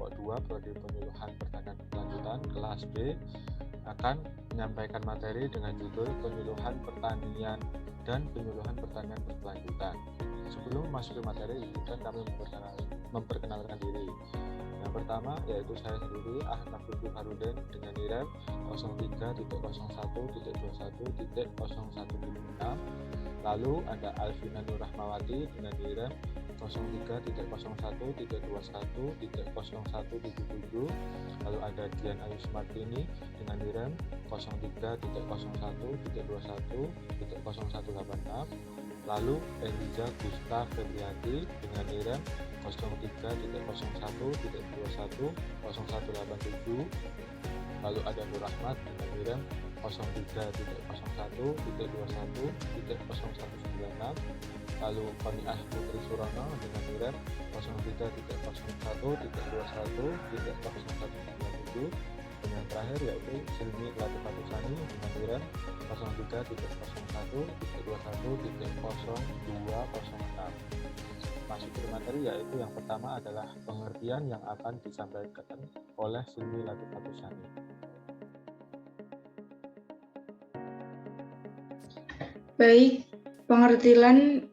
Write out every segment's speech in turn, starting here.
kelompok 2 prodi penyuluhan pertanian berkelanjutan kelas B akan menyampaikan materi dengan judul penyuluhan pertanian dan penyuluhan pertanian berkelanjutan. Sebelum masuk ke materi, izinkan kami memperkenalkan diri. Yang pertama yaitu saya sendiri, Ahmad Fikri Farudin dengan NIREM 03.01.21.0176. Lalu ada Alvina Nur Rahmawati dengan NIREM 03.01.21.0177. Lalu ada Dian Ayu Martini dengan NIREM 03.01.21.0186. Lalu Eliza Gusta Febrianti dengan NIREM 03.01.21.0187. Lalu ada Nur Rahmat dengan NIREM 03.01.21.0196. Lalu Poniah Putri Surono dengan NIREM 03.01.21.0197. Dan yang terakhir yaitu Silmi Latifatusani dengan NIREM 03.01.21.0206. Masuk ke materi yaitu yang pertama adalah pengertian yang akan disampaikan oleh Silmi Latifatusani. Baik, pengertian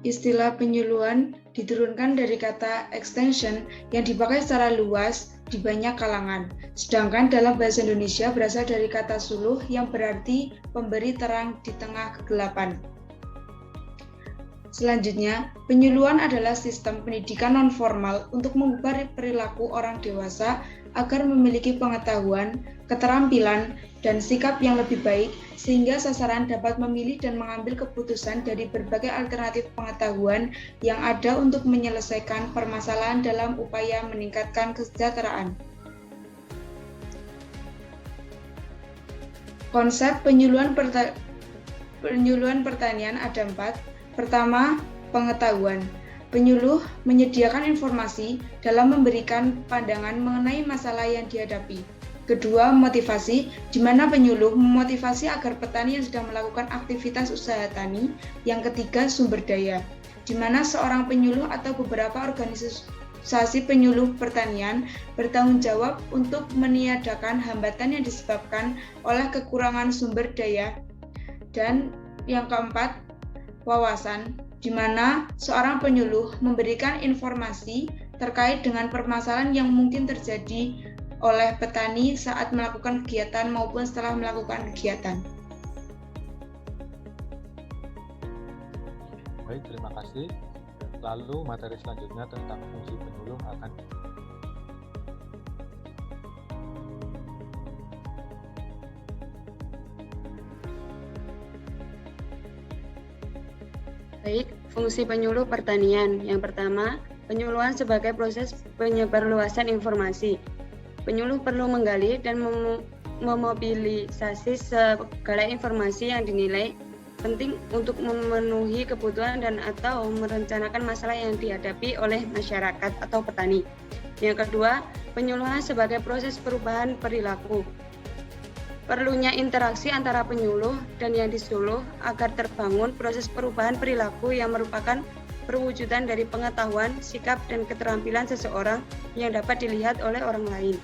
istilah penyuluhan diturunkan dari kata extension yang dipakai secara luas di banyak kalangan. Sedangkan dalam bahasa Indonesia berasal dari kata suluh yang berarti pemberi terang di tengah kegelapan. Selanjutnya, penyuluhan adalah sistem pendidikan non-formal untuk mengubah perilaku orang dewasa agar memiliki pengetahuan, keterampilan, dan sikap yang lebih baik sehingga sasaran dapat memilih dan mengambil keputusan dari berbagai alternatif pengetahuan yang ada untuk menyelesaikan permasalahan dalam upaya meningkatkan kesejahteraan. Konsep penyuluhan pertanian ada 4. Pertama, pengetahuan. Penyuluh menyediakan informasi dalam memberikan pandangan mengenai masalah yang dihadapi. Kedua, motivasi, di mana penyuluh memotivasi agar petani yang sedang melakukan aktivitas usaha tani. Yang ketiga, sumber daya, di mana seorang penyuluh atau beberapa organisasi penyuluh pertanian bertanggung jawab untuk meniadakan hambatan yang disebabkan oleh kekurangan sumber daya. Dan yang keempat, wawasan, di mana seorang penyuluh memberikan informasi terkait dengan permasalahan yang mungkin terjadi oleh petani saat melakukan kegiatan maupun setelah melakukan kegiatan. Baik, terima kasih. Lalu materi selanjutnya tentang fungsi penyuluh akan Baik, fungsi penyuluh pertanian. Yang pertama, penyuluhan sebagai proses penyebarluasan informasi. Penyuluh perlu menggali dan memobilisasi segala informasi yang dinilai penting untuk memenuhi kebutuhan dan atau merencanakan masalah yang dihadapi oleh masyarakat atau petani. Yang kedua, penyuluhan sebagai proses perubahan perilaku. Perlunya interaksi antara penyuluh dan yang disuluh agar terbangun proses perubahan perilaku yang merupakan perwujudan dari pengetahuan, sikap, dan keterampilan seseorang yang dapat dilihat oleh orang lain.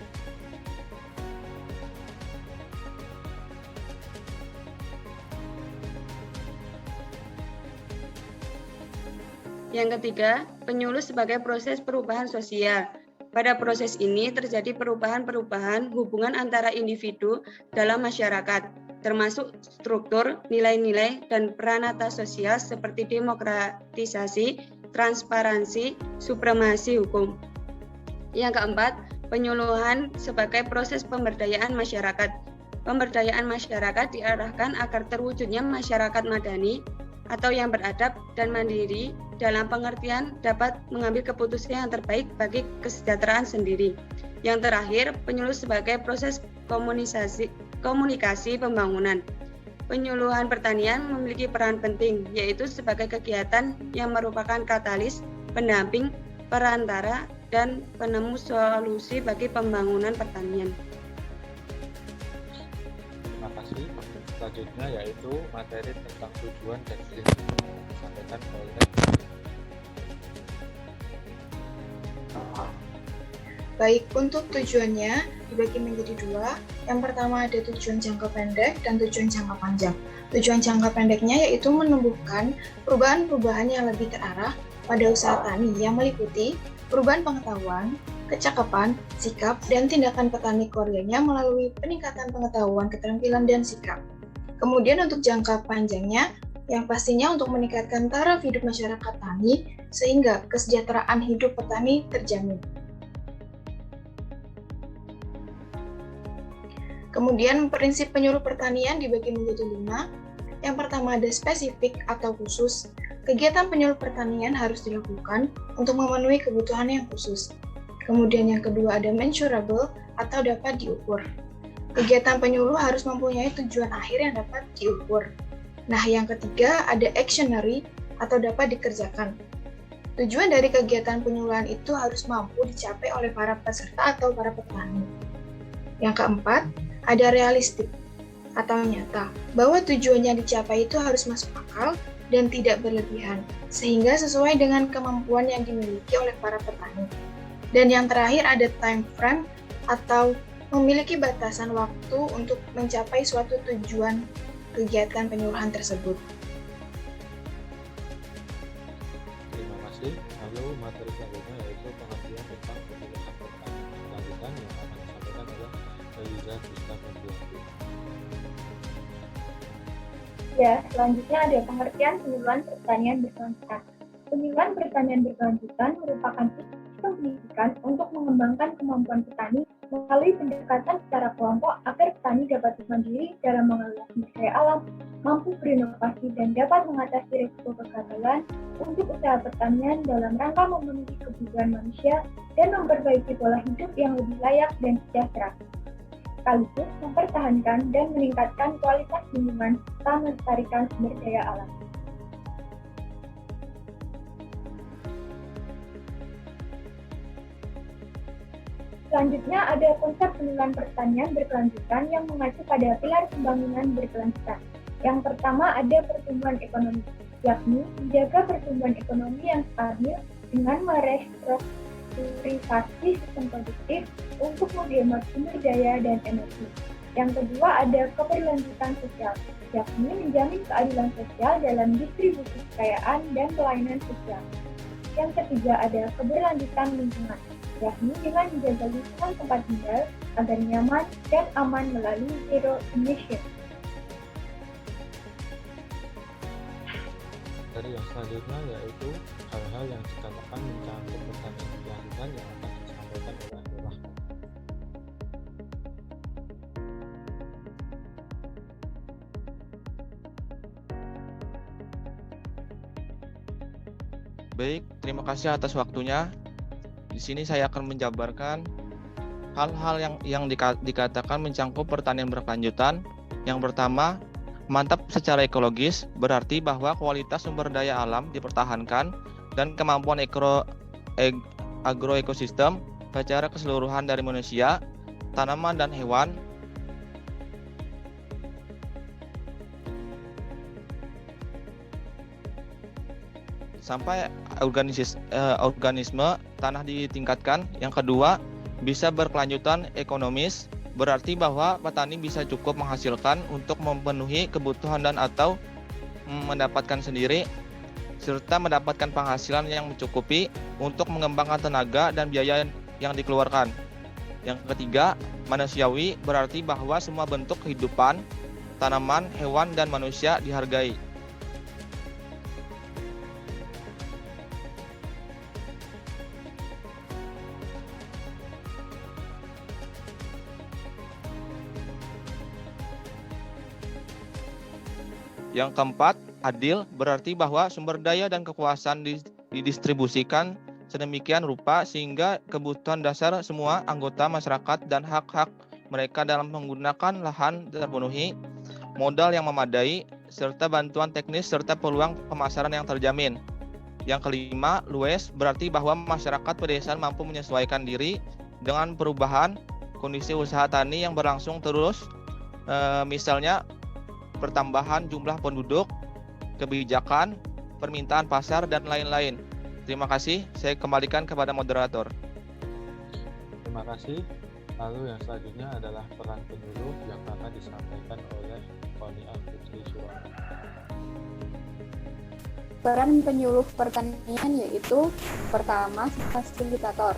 Yang ketiga, penyuluh sebagai proses perubahan sosial. Pada proses ini terjadi perubahan-perubahan hubungan antara individu dalam masyarakat, termasuk struktur, nilai-nilai, dan peranata sosial seperti demokratisasi, transparansi, supremasi hukum. Yang keempat, penyuluhan sebagai proses pemberdayaan masyarakat. Pemberdayaan masyarakat diarahkan agar terwujudnya masyarakat madani atau yang beradab dan mandiri dalam pengertian dapat mengambil keputusan yang terbaik bagi kesejahteraan sendiri. Yang terakhir, penyuluh sebagai proses komunikasi pembangunan. Penyuluhan pertanian memiliki peran penting, yaitu sebagai kegiatan yang merupakan katalis, pendamping, perantara, dan penemu solusi bagi pembangunan pertanian. Terima kasih. Selanjutnya yaitu materi tentang tujuan dan prinsip yang disampaikan oleh Baik, untuk tujuannya dibagi menjadi dua. Yang pertama ada tujuan jangka pendek dan tujuan jangka panjang. Tujuan jangka pendeknya yaitu menumbuhkan perubahan-perubahan yang lebih terarah pada usaha tani yang meliputi perubahan pengetahuan, kecakapan, sikap, dan tindakan petani keluarganya melalui peningkatan pengetahuan, keterampilan, dan sikap. Kemudian untuk jangka panjangnya, yang pastinya untuk meningkatkan taraf hidup masyarakat tani sehingga kesejahteraan hidup petani terjamin. Kemudian prinsip penyuluh pertanian dibagi menjadi 5. Yang pertama ada spesifik atau khusus. Kegiatan penyuluh pertanian harus dilakukan untuk memenuhi kebutuhan yang khusus. Kemudian yang kedua ada measurable atau dapat diukur. Kegiatan penyuluh harus mempunyai tujuan akhir yang dapat diukur. Nah, yang ketiga ada actionary atau dapat dikerjakan. Tujuan dari kegiatan penyuluhan itu harus mampu dicapai oleh para peserta atau para petani. Yang keempat, ada realistik atau nyata, bahwa tujuan yang dicapai itu harus masuk akal dan tidak berlebihan, sehingga sesuai dengan kemampuan yang dimiliki oleh para petani. Dan yang terakhir ada time frame atau memiliki batasan waktu untuk mencapai suatu tujuan kegiatan penyuluhan tersebut. Terima kasih. Lalu materi selanjutnya yaitu pengertian tentang penyuluhan pertanian berkelanjutan yang akan disampaikan oleh Eliza Gustavo. Ya, selanjutnya ada pengertian penyuluhan pertanian berkelanjutan. Penyuluhan pertanian berkelanjutan merupakan sistem pendidikan untuk mengembangkan kemampuan petani melalui pendekatan secara kelompok agar petani dapat mandiri dalam mengelola sumber daya alam, mampu berinovasi dan dapat mengatasi risiko kegagalan untuk usaha pertanian dalam rangka memenuhi kebutuhan manusia dan memperbaiki pola hidup yang lebih layak dan sejahtera, sekaligus mempertahankan dan meningkatkan kualitas lingkungan serta melestarikan sumber daya alam. Selanjutnya ada konsep penyuluhan pertanian berkelanjutan yang mengacu pada pilar pembangunan berkelanjutan. Yang pertama ada pertumbuhan ekonomi, yakni menjaga pertumbuhan ekonomi yang stabil dengan merestrukturisasi sistem produktif untuk menghemat sumber daya dan energi. Yang kedua ada keberlanjutan sosial, yakni menjamin keadilan sosial dalam distribusi kekayaan dan pelayanan sosial. Yang ketiga ada keberlanjutan lingkungan, yakni dengan menjaga lingkungan tempat tinggal agar nyaman dan aman melalui zero emission. Dari yang selanjutnya yaitu hal-hal yang dikatakan mencakup pertanian berkelanjutan yang akan disampaikan oleh Nur Rahman. Baik, terima kasih atas waktunya. Di sini saya akan menjabarkan hal-hal yang dikatakan mencakup pertanian berkelanjutan. Yang pertama, mantap secara ekologis, berarti bahwa kualitas sumber daya alam dipertahankan dan kemampuan agroekosistem secara keseluruhan dari manusia, tanaman, dan hewan sampai organisme tanah ditingkatkan. Yang kedua, bisa berkelanjutan ekonomis, berarti bahwa petani bisa cukup menghasilkan untuk memenuhi kebutuhan dan atau mendapatkan sendiri, serta mendapatkan penghasilan yang mencukupi untuk mengembangkan tenaga dan biaya yang dikeluarkan. Yang ketiga, manusiawi, berarti bahwa semua bentuk kehidupan, tanaman, hewan, dan manusia dihargai. Yang keempat, adil, berarti bahwa sumber daya dan kekuasaan didistribusikan sedemikian rupa sehingga kebutuhan dasar semua anggota masyarakat dan hak-hak mereka dalam menggunakan lahan terpenuhi, modal yang memadai, serta bantuan teknis serta peluang pemasaran yang terjamin. Yang kelima, luas, berarti bahwa masyarakat pedesaan mampu menyesuaikan diri dengan perubahan kondisi usaha tani yang berlangsung terus, misalnya pertambahan jumlah penduduk, kebijakan, permintaan pasar, dan lain-lain. Terima kasih, saya kembalikan kepada moderator. Terima Terima kasih. Lalu yang selanjutnya adalah peran penyuluh yang akan disampaikan oleh Konia Putri Surono. Peran penyuluh pertanian yaitu pertama, fasilitator.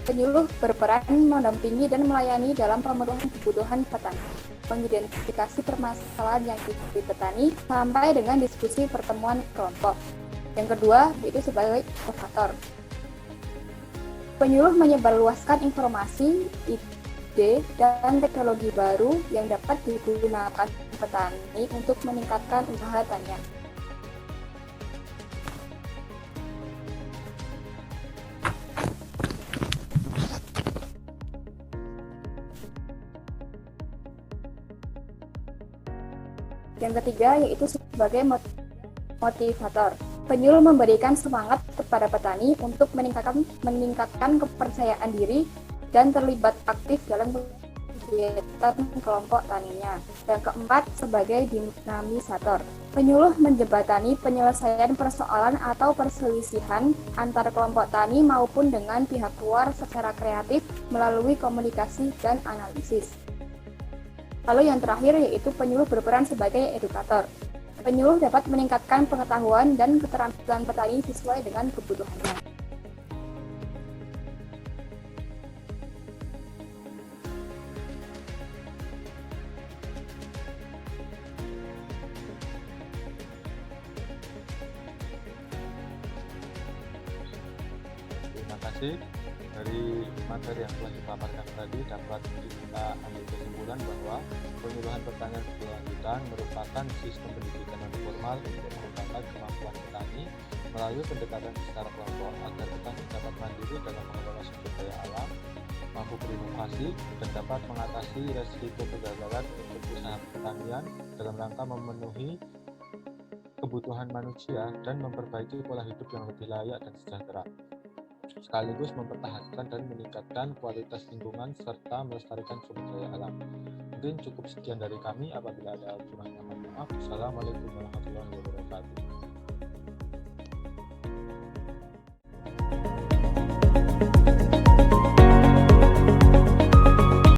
Penyuluh berperan mendampingi dan melayani dalam pemenuhan kebutuhan petani, mengidentifikasi permasalahan yang dihadapi petani, sampai dengan diskusi pertemuan kelompok. Yang kedua, yaitu sebagai inovator. Penyuluh menyebarluaskan informasi, ide, dan teknologi baru yang dapat digunakan petani untuk meningkatkan usaha tanian. Yang ketiga yaitu sebagai motivator. Penyuluh memberikan semangat kepada petani untuk meningkatkan kepercayaan diri dan terlibat aktif dalam kegiatan kelompok taninya. Yang keempat sebagai dinamisator. Penyuluh menjembatani penyelesaian persoalan atau perselisihan antar kelompok tani maupun dengan pihak luar secara kreatif melalui komunikasi dan analisis. Lalu yang terakhir yaitu penyuluh berperan sebagai edukator. Penyuluh dapat meningkatkan pengetahuan dan keterampilan petani sesuai dengan kebutuhannya. Terima kasih. Dari materi yang telah dipaparkan tadi dapat kita ambil kesimpulan bahwa penyuluhan pertanian berkelanjutan merupakan sistem pendidikan non formal untuk mengembangkan kemampuan petani melalui pendekatan secara kelompok agar petani dapat mandiri dalam mengelola sumber daya alam, mampu berinovasi, dan dapat mengatasi resiko kegagalan untuk usaha pertanian dalam rangka memenuhi kebutuhan manusia dan memperbaiki pola hidup yang lebih layak dan sejahtera, sekaligus mempertahankan dan meningkatkan kualitas lingkungan serta melestarikan sumber daya alam. Mungkin cukup sekian dari kami. Apabila ada kurang, mohon maaf. Assalamualaikum warahmatullahi wabarakatuh.